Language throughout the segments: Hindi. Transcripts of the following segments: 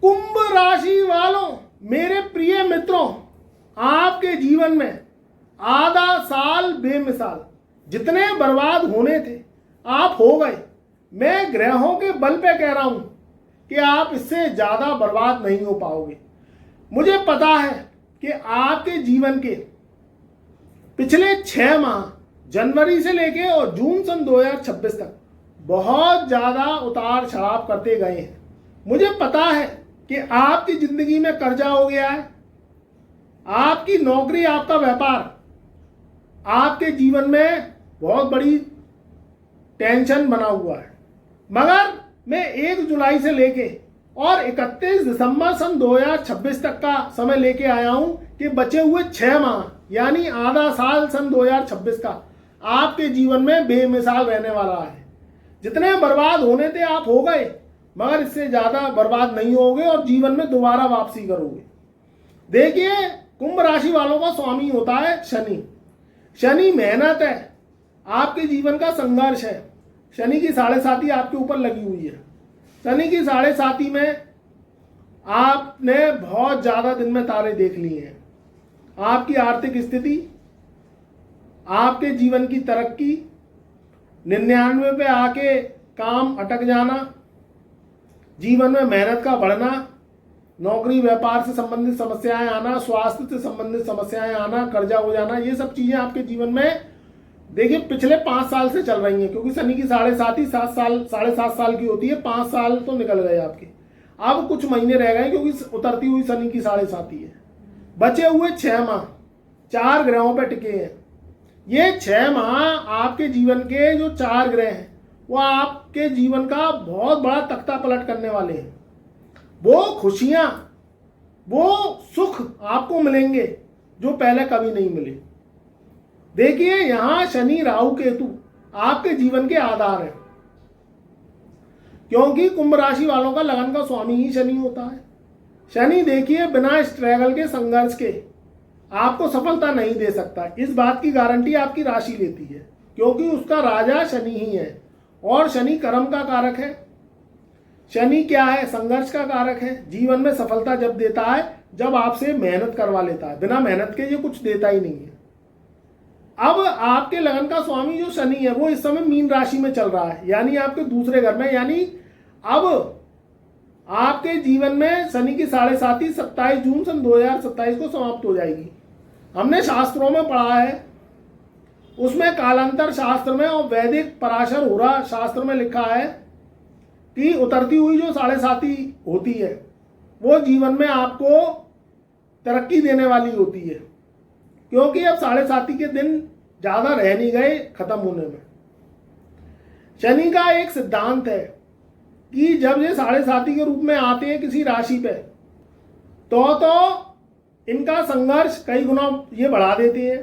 कुंभ राशि वालों, मेरे प्रिय मित्रों, आपके जीवन में आधा साल बेमिसाल जितने बर्बाद होने थे आप हो गए। मैं ग्रहों के बल पे कह रहा हूं कि आप इससे ज्यादा बर्बाद नहीं हो पाओगे। मुझे पता है कि आपके जीवन के पिछले 6 माह जनवरी से लेके और जून सन 2026 तक बहुत ज्यादा उतार चढ़ाव करते गए हैं। मुझे पता है कि आपकी जिंदगी में कर्जा हो गया है, आपकी नौकरी, आपका व्यापार, आपके जीवन में बहुत बड़ी टेंशन बना हुआ है। मगर मैं 1 जुलाई से लेके और 31 दिसंबर सन 2026 तक का समय लेके आया हूं कि बचे हुए 6 माह यानी आधा साल सन 2026 का आपके जीवन में बेमिसाल रहने वाला है। जितने बर्बाद होने थे आप हो गए, मगर इससे ज्यादा बर्बाद नहीं होगे और जीवन में दोबारा वापसी करोगे। देखिए, कुंभ राशि वालों का स्वामी होता है शनि। शनि मेहनत है, आपके जीवन का संघर्ष है। शनि की 7.5 आपके ऊपर लगी हुई है। शनि की 7.5 में आपने बहुत ज्यादा दिन में तारे देख लिए हैं। आपकी आर्थिक स्थिति, आपके जीवन की तरक्की, 99 पे आके काम अटक जाना, जीवन में मेहनत का बढ़ना, नौकरी व्यापार से संबंधित समस्याएं आना, स्वास्थ्य से संबंधित समस्याएं आना, कर्जा हो जाना, ये सब चीजें आपके जीवन में देखिए पिछले 5 साल से चल रही हैं। क्योंकि शनि की 7.5 साल की होती है। 5 साल तो निकल गए आपके, अब कुछ महीने रह गए क्योंकि उतरती हुई शनि की 7.5 है। बचे हुए 6 माह 4 ग्रहों पर टिके हैं। ये 6 माह आपके जीवन के जो 4 ग्रह हैं वो आपके जीवन का बहुत बड़ा तख्ता पलट करने वाले हैं। वो खुशियां, वो सुख आपको मिलेंगे जो पहले कभी नहीं मिले। देखिए, यहां शनि राहु केतु आपके जीवन के आधार हैं, क्योंकि कुंभ राशि वालों का लगन का स्वामी ही शनि होता है। शनि देखिए बिना स्ट्रगल के, संघर्ष के आपको सफलता नहीं दे सकता। इस बात की गारंटी आपकी राशि लेती है, क्योंकि उसका राजा शनि ही है और शनि कर्म का कारक है। शनि क्या है? संघर्ष का कारक है। जीवन में सफलता जब देता है, जब आपसे मेहनत करवा लेता है। बिना मेहनत के ये कुछ देता ही नहीं है। अब आपके लगन का स्वामी जो शनि है वो इस समय मीन राशि में चल रहा है, यानी आपके दूसरे घर में। यानी अब आपके जीवन में शनि की 7.5 27 जून सन 2027 को समाप्त हो जाएगी। हमने शास्त्रों में पढ़ा है, उसमें कालांतर शास्त्र में और वैदिक पराशर होरा शास्त्र में लिखा है कि उतरती हुई जो 7.5 होती है वो जीवन में आपको तरक्की देने वाली होती है, क्योंकि अब 7.5 के दिन ज्यादा रह नहीं गए खत्म होने में। शनि का एक सिद्धांत है कि जब ये 7.5 के रूप में आते हैं किसी राशि पे, तो इनका संघर्ष कई गुना ये बढ़ा देते हैं,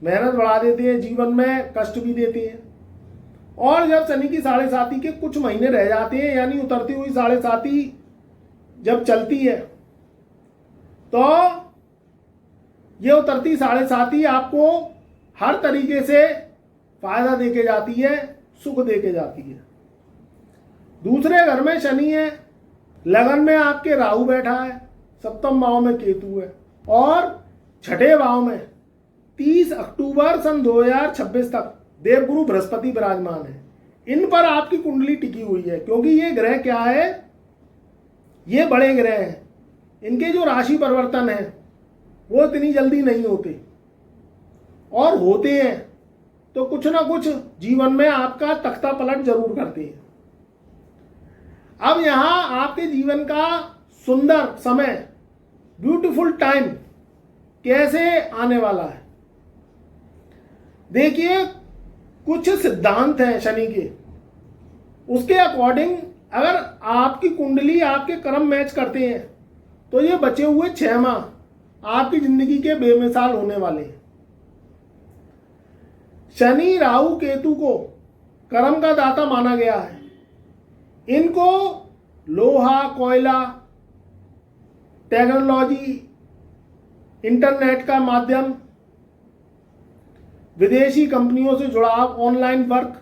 मेहनत बढ़ा देते हैं, जीवन में कष्ट भी देते हैं। और जब शनि की 7.5 के कुछ महीने रह जाते हैं, यानी उतरती हुई 7.5 जब चलती है, तो ये उतरती 7.5 आपको हर तरीके से फायदा देके जाती है, सुख देके जाती है। दूसरे घर में शनि है, लगन में आपके राहु बैठा है, सप्तम भाव में केतु है और छठे भाव में 30 अक्टूबर सन 2026 तक देवगुरु बृहस्पति विराजमान है। इन पर आपकी कुंडली टिकी हुई है, क्योंकि ये ग्रह क्या है? ये बड़े ग्रह हैं। इनके जो राशि परिवर्तन है वो इतनी जल्दी नहीं होते, और होते हैं तो कुछ ना कुछ जीवन में आपका तख्ता पलट जरूर करते हैं। अब यहां आपके जीवन का सुंदर समय, ब्यूटीफुल टाइम कैसे आने वाला है? देखिए, कुछ सिद्धांत हैं शनि के, उसके अकॉर्डिंग अगर आपकी कुंडली आपके कर्म मैच करते हैं तो ये बचे हुए 6 माह आपकी जिंदगी के बेमिसाल होने वाले हैं। शनि राहु केतु को कर्म का दाता माना गया है। इनको लोहा, कोयला, टेक्नोलॉजी, इंटरनेट का माध्यम, विदेशी कंपनियों से जुड़ाव, ऑनलाइन वर्क,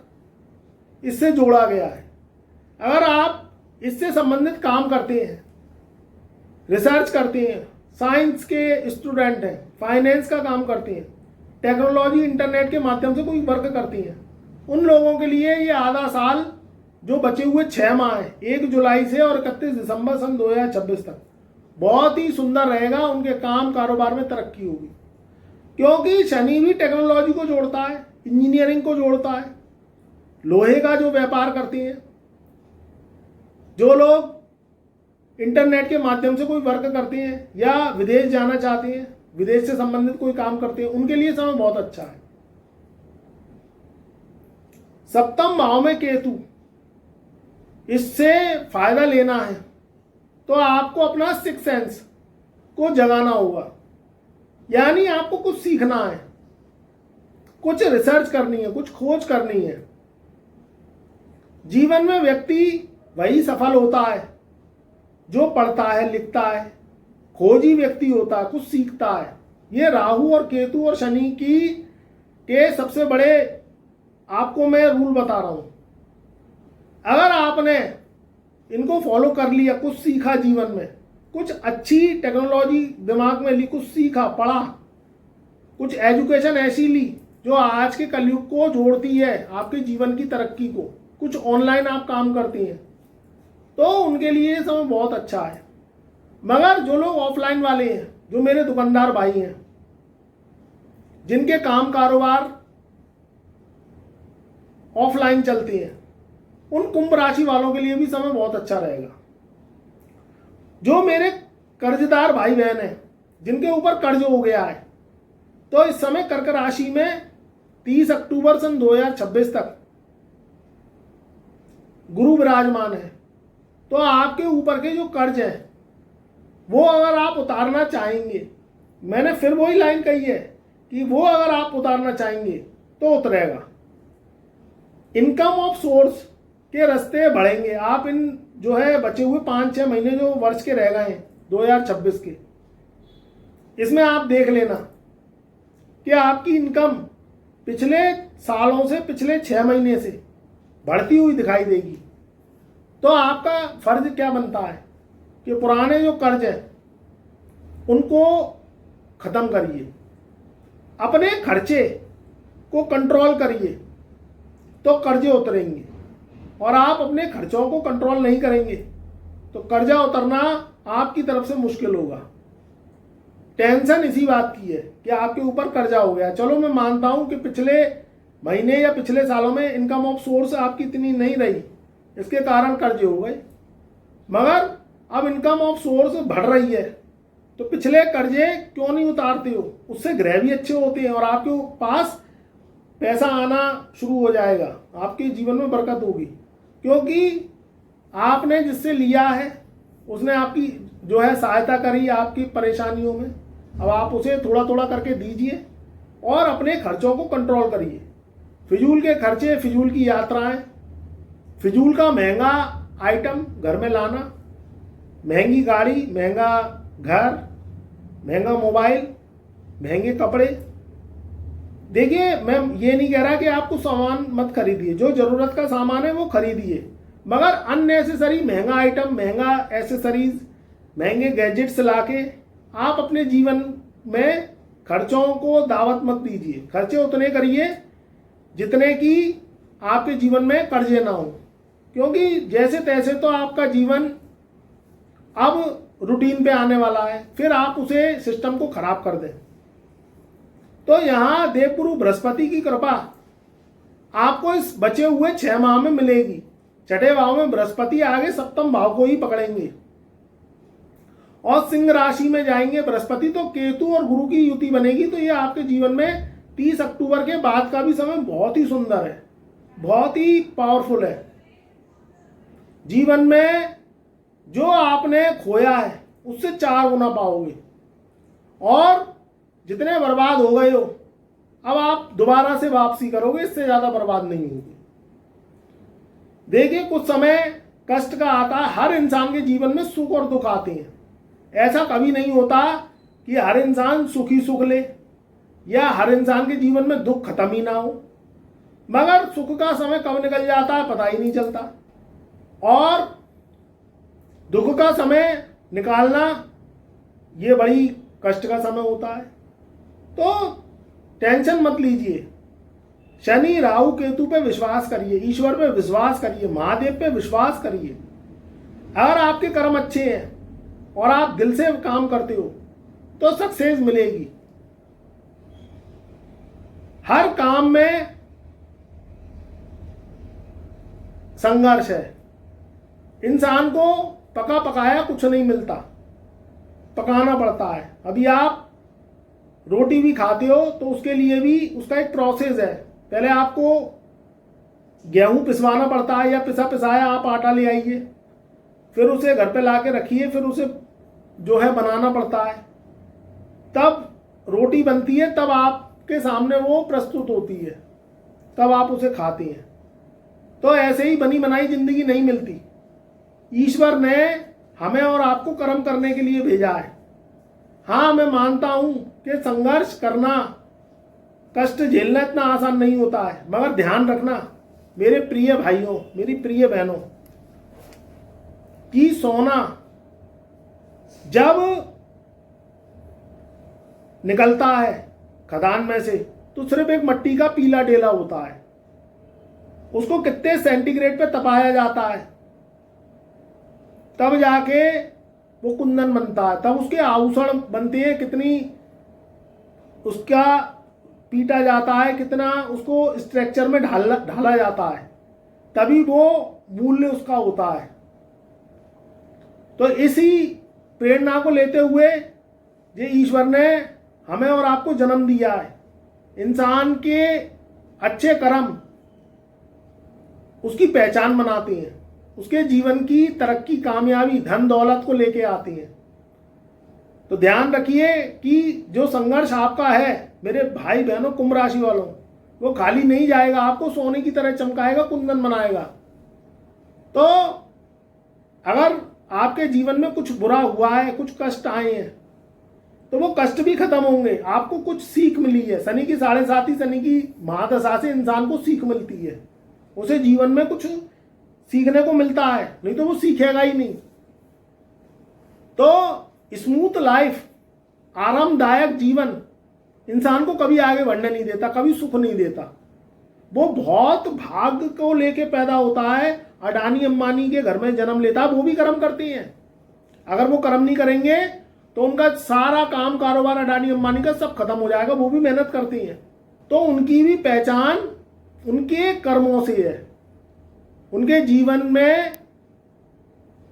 इससे जोड़ा गया है। अगर आप इससे संबंधित काम करते हैं रिसर्च करते हैं, साइंस के स्टूडेंट हैं, फाइनेंस का काम करते हैं, टेक्नोलॉजी इंटरनेट के माध्यम से कोई वर्क करती हैं, उन लोगों के लिए ये आधा साल जो बचे हुए 6 माह हैं 1 जुलाई से और 31 दिसंबर सन 2026 तक बहुत ही सुंदर रहेगा। उनके काम कारोबार में तरक्की होगी, क्योंकि शनि भी टेक्नोलॉजी को जोड़ता है, इंजीनियरिंग को जोड़ता है, लोहे का जो व्यापार करते हैं, जो लोग इंटरनेट के माध्यम से कोई वर्क करते हैं या विदेश जाना चाहते हैं, विदेश से संबंधित कोई काम करते हैं, उनके लिए समय बहुत अच्छा है। सप्तम भाव में केतु, इससे फायदा लेना है तो आपको अपना सिक्स सेंस को जगाना होगा, यानी आपको कुछ सीखना है, कुछ रिसर्च करनी है, कुछ खोज करनी है। जीवन में व्यक्ति वही सफल होता है जो पढ़ता है, लिखता है, खोजी व्यक्ति होता है, कुछ सीखता है। ये राहु और केतु और शनि के सबसे बड़े आपको मैं रूल बता रहा हूं। अगर आपने इनको फॉलो कर लिया, कुछ सीखा जीवन में, कुछ अच्छी टेक्नोलॉजी दिमाग में ली, कुछ सीखा, पढ़ा, कुछ एजुकेशन ऐसी ली जो आज के कलयुग को जोड़ती है आपके जीवन की तरक्की को, कुछ ऑनलाइन आप काम करती हैं, तो उनके लिए ये समय बहुत अच्छा है। मगर जो लोग ऑफलाइन वाले हैं, जो मेरे दुकानदार भाई हैं, जिनके काम कारोबार ऑफलाइन चलते हैं, उन कुंभ राशि वालों के लिए भी समय बहुत अच्छा रहेगा। जो मेरे कर्जदार भाई बहन हैं, जिनके ऊपर कर्ज हो गया है, तो इस समय कर्क राशि में 30 अक्टूबर सन 2026 तक गुरु विराजमान है। तो आपके ऊपर के जो कर्ज है वो अगर आप उतारना चाहेंगे, मैंने फिर वही लाइन कही है कि वो अगर आप उतारना चाहेंगे तो उतरेगा। इनकम ऑफ सोर्स के रास्ते बढ़ेंगे। आप इन जो है बचे हुए 5-6 महीने जो वर्ष के रह गए हैं 2026 के, इसमें आप देख लेना कि आपकी इनकम पिछले सालों से, पिछले 6 महीने से बढ़ती हुई दिखाई देगी। तो आपका फर्ज क्या बनता है कि पुराने जो कर्ज है उनको खत्म करिए, अपने खर्चे को कंट्रोल करिए, तो कर्जे उतरेंगे। और आप अपने खर्चों को कंट्रोल नहीं करेंगे तो कर्जा उतरना आपकी तरफ से मुश्किल होगा। टेंशन इसी बात की है कि आपके ऊपर कर्जा हो गया। चलो मैं मानता हूं कि पिछले महीने या पिछले सालों में इनकम ऑफ सोर्स आपकी इतनी नहीं रही, इसके कारण कर्जे हो गए, मगर अब इनकम ऑफ सोर्स बढ़ रही है, तो पिछले कर्जे क्यों नहीं उतारते हो? उससे ग्रह भी अच्छे होते हैं और आपके पास पैसा आना शुरू हो जाएगा, आपके जीवन में बरकत होगी, क्योंकि आपने जिससे लिया है उसने आपकी जो है सहायता करी आपकी परेशानियों में। अब आप उसे थोड़ा थोड़ा करके दीजिए और अपने खर्चों को कंट्रोल करिए। फिजूल के खर्चे, फिजूल की यात्राएं, फिजूल का महंगा आइटम घर में लाना, महंगी गाड़ी, महंगा घर, महंगा मोबाइल, महंगे कपड़े। देखिए, मैं ये नहीं कह रहा कि आपको सामान मत खरीदिए, जो जरूरत का सामान है वो खरीदिए, मगर अननेसेसरी महंगा आइटम, महंगा एसेसरीज, महंगे गैजेट्स लाके आप अपने जीवन में खर्चों को दावत मत दीजिए। खर्चे उतने करिए जितने कि आपके जीवन में कर्जे ना हो, क्योंकि जैसे तैसे तो आपका जीवन अब रूटीन पे आने वाला है, फिर आप उसे सिस्टम को खराब कर दें। तो यहाँ देवगुरु बृहस्पति की कृपा आपको इस बचे हुए 6 माह में मिलेगी। छठे भाव में बृहस्पति आगे सप्तम भाव को ही पकड़ेंगे और सिंह राशि में जाएंगे बृहस्पति, तो केतु और गुरु की युति बनेगी। तो ये आपके जीवन में 30 अक्टूबर के बाद का भी समय बहुत ही सुंदर है, बहुत ही पावरफुल है। जीवन में जो आपने खोया है उससे 4 गुना पाओगे, और जितने बर्बाद हो गए हो अब आप दोबारा से वापसी करोगे, इससे ज्यादा बर्बाद नहीं होगी। देखिए, कुछ समय कष्ट का आता है, हर इंसान के जीवन में सुख और दुख आते हैं। ऐसा कभी नहीं होता कि हर इंसान सुख ही सुख ले या हर इंसान के जीवन में दुख खत्म ही ना हो, मगर सुख का समय कब निकल जाता है पता ही नहीं चलता, और दुख का समय निकालना ये बड़ी कष्ट का समय होता है। तो टेंशन मत लीजिए, शनि राहु केतु पे विश्वास करिए, ईश्वर पे विश्वास करिए, महादेव पे विश्वास करिए। अगर आपके कर्म अच्छे हैं और आप दिल से काम करते हो तो सक्सेस मिलेगी। हर काम में संघर्ष है। इंसान को पका पकाया कुछ नहीं मिलता, पकाना पड़ता है। अभी आप रोटी भी खाते हो तो उसके लिए भी उसका एक प्रोसेस है। पहले आपको गेहूं पिसवाना पड़ता है, या पिसा पिसाया आप आटा ले आइए, फिर उसे घर पे ला के रखिए, फिर उसे जो है बनाना पड़ता है, तब रोटी बनती है, तब आपके सामने वो प्रस्तुत होती है, तब आप उसे खाते हैं। तो ऐसे ही बनी बनाई जिंदगी नहीं मिलती। ईश्वर ने हमें और आपको कर्म करने के लिए भेजा है। हाँ, मैं मानता हूं कि संघर्ष करना, कष्ट झेलना इतना आसान नहीं होता है, मगर ध्यान रखना मेरे प्रिय भाइयों, मेरी प्रिय बहनों, कि सोना जब निकलता है खदान में से तो सिर्फ एक मिट्टी का पीला डेला होता है। उसको कितने सेंटीग्रेड पे तपाया जाता है, तब जाके वो कुंदन बनता है, तब उसके आभूषण बनते हैं, कितनी उसका पीटा जाता है, कितना उसको स्ट्रक्चर में ढाला जाता है, तभी वो मूल्य उसका होता है। तो इसी प्रेरणा को लेते हुए ये ईश्वर ने हमें और आपको जन्म दिया है। इंसान के अच्छे कर्म उसकी पहचान बनाते हैं, उसके जीवन की तरक्की, कामयाबी, धन दौलत को लेके आती हैं। तो ध्यान रखिए कि जो संघर्ष आपका है मेरे भाई बहनों, कुंभ राशि वालों, वो खाली नहीं जाएगा, आपको सोने की तरह चमकाएगा, कुंदन बनाएगा। तो अगर आपके जीवन में कुछ बुरा हुआ है, कुछ कष्ट आए हैं, तो वो कष्ट भी खत्म होंगे। आपको कुछ सीख मिली है। शनि की 7.5 शनि की महादशा से इंसान को सीख मिलती है, उसे जीवन में कुछ सीखने को मिलता है, नहीं तो वो सीखेगा ही नहीं। तो स्मूथ लाइफ, आरामदायक जीवन इंसान को कभी आगे बढ़ने नहीं देता, कभी सुख नहीं देता। वो बहुत भाग्य को लेके पैदा होता है। अडानी अंबानी के घर में जन्म लेता है, वो भी कर्म करती हैं। अगर वो कर्म नहीं करेंगे तो उनका सारा काम कारोबार अडानी अंबानी का सब खत्म हो जाएगा। वो भी मेहनत करती हैं, तो उनकी भी पहचान उनके कर्मों से है। उनके जीवन में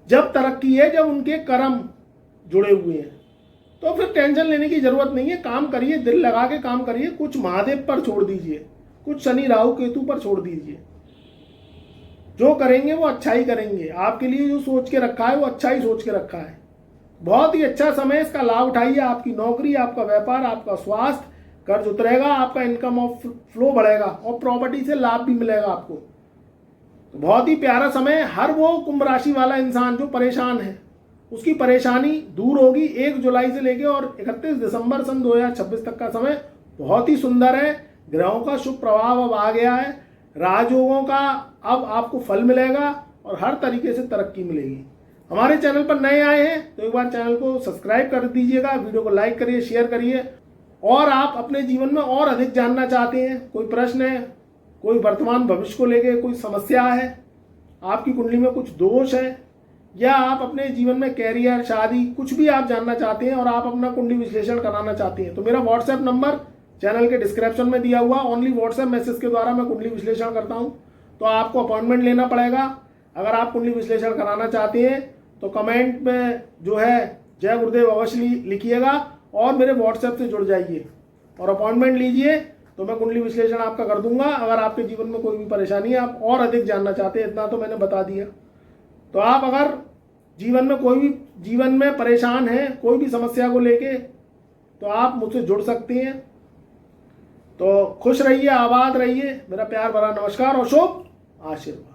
जब तरक्की है, जब उनके कर्म जुड़े हुए हैं, तो फिर टेंशन लेने की जरूरत नहीं है। काम करिए, दिल लगा के काम करिए, कुछ महादेव पर छोड़ दीजिए, कुछ शनि राहु केतु पर छोड़ दीजिए। जो करेंगे वो अच्छा ही करेंगे। आपके लिए जो सोच के रखा है वो अच्छा ही सोच के रखा है। बहुत ही अच्छा समय, इसका लाभ उठाइए। आपकी नौकरी, आपका व्यापार, आपका स्वास्थ्य, कर्ज उतरेगा, आपका इनकम ऑफ फ्लो बढ़ेगा और प्रॉपर्टी से लाभ भी मिलेगा आपको। तो बहुत ही प्यारा समय। हर वो कुंभ राशि वाला इंसान जो परेशान है, उसकी परेशानी दूर होगी। 1 जुलाई से लेकर और 31 दिसंबर सन 2026 तक का समय बहुत ही सुंदर है। ग्रहों का शुभ प्रभाव अब आ गया है। राजयोगों का अब आपको फल मिलेगा और हर तरीके से तरक्की मिलेगी। हमारे चैनल पर नए आए हैं तो एक बार चैनल को सब्सक्राइब कर दीजिएगा, वीडियो को लाइक करिए, शेयर करिए। और आप अपने जीवन में और अधिक जानना चाहते हैं, कोई प्रश्न है, कोई वर्तमान भविष्य को लेके कोई समस्या है, आपकी कुंडली में कुछ दोष है, या आप अपने जीवन में कैरियर, शादी, कुछ भी आप जानना चाहते हैं और आप अपना कुंडली विश्लेषण कराना चाहते हैं, तो मेरा व्हाट्सएप नंबर चैनल के डिस्क्रिप्शन में दिया हुआ। ओनली व्हाट्सएप मैसेज के द्वारा मैं कुंडली विश्लेषण करता हूं। तो आपको अपॉइंटमेंट लेना पड़ेगा। अगर आप कुंडली विश्लेषण कराना चाहते हैं तो कमेंट में जो है जय गुरुदेव अवश्य लिखिएगा और मेरे व्हाट्सएप से जुड़ जाइए और अपॉइंटमेंट लीजिए, तो मैं कुंडली विश्लेषण आपका कर दूंगा। अगर आपके जीवन में कोई भी परेशानी है, आप और अधिक जानना चाहते हैं, इतना तो मैंने बता दिया। तो आप अगर जीवन में कोई भी जीवन में परेशान है, कोई भी समस्या को लेके, तो आप मुझसे जुड़ सकते हैं। तो खुश रहिए, आबाद रहिए। मेरा प्यार भरा नमस्कार और शुभ आशीर्वाद।